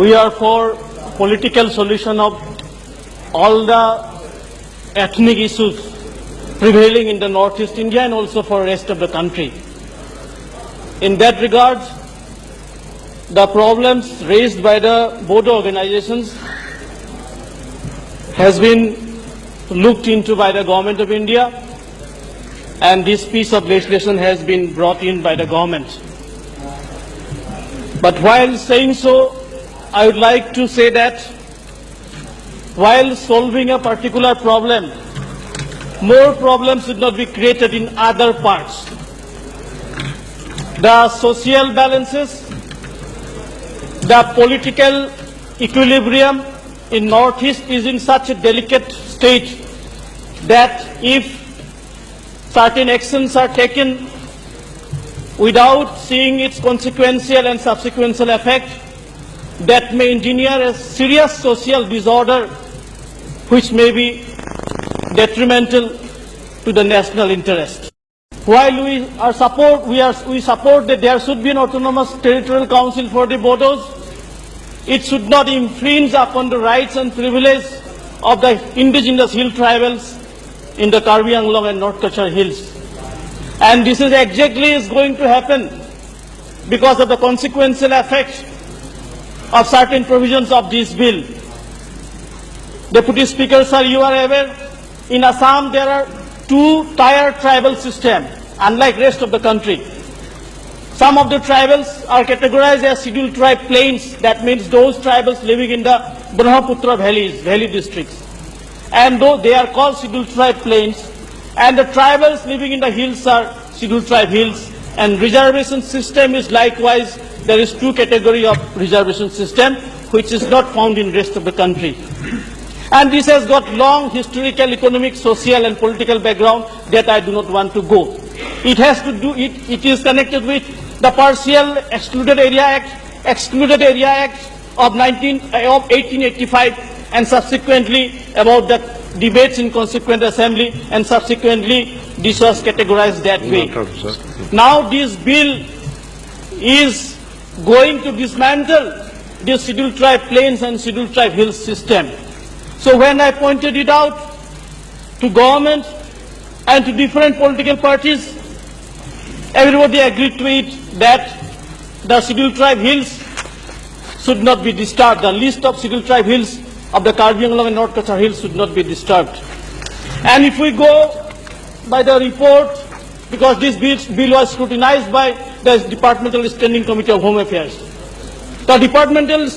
We are for political solution of all the ethnic issues prevailing in the Northeast India and also for rest of the country. In that regard, the problems raised by the Bodo organizations has been looked into by the Government of India, and this piece of legislation has been brought in by the government. But while saying so, I would like to say that while solving a particular problem, more problems should not be created in other parts. The social balances, the political equilibrium in Northeast is in such a delicate state that if certain actions are taken without seeing its consequential and subsequential effect, that may engineer a serious social disorder which may be detrimental to the national interest. While we support that there should be an autonomous territorial council for the Bodos, it should not infringe upon the rights and privilege of the indigenous hill tribals in the Karbi Anglong and North Kachar hills. And this is exactly is going to happen because of the consequential effect of certain provisions of this bill. Deputy Speaker, sir, you are aware, in Assam there are two-tier tribal system, unlike rest of the country. Some of the tribals are categorized as scheduled tribe plains, that means those tribals living in the Brahmaputra valleys, valley districts. And though they are called scheduled tribe plains, and the tribals living in the hills are scheduled tribe hills, and reservation system is likewise, there is two category of reservation system, which is not found in rest of the country. And this has got long historical, economic, social and political background that I do not want to go. It has to do, it is connected with the Partial Excluded Area Act of 1885 and subsequently about the debates in Constituent Assembly, and subsequently this was categorized that way. Now this bill is going to dismantle the scheduled tribe plains and scheduled tribe hills system. So when I pointed it out to government and to different political parties, everybody agreed to it that the scheduled tribe hills should not be disturbed. The list of scheduled tribe hills of the Karbi Anglong and North Kachar hills should not be disturbed. And if we go by the report, because this bill was scrutinized by the Departmental Standing Committee of Home Affairs, the Departmental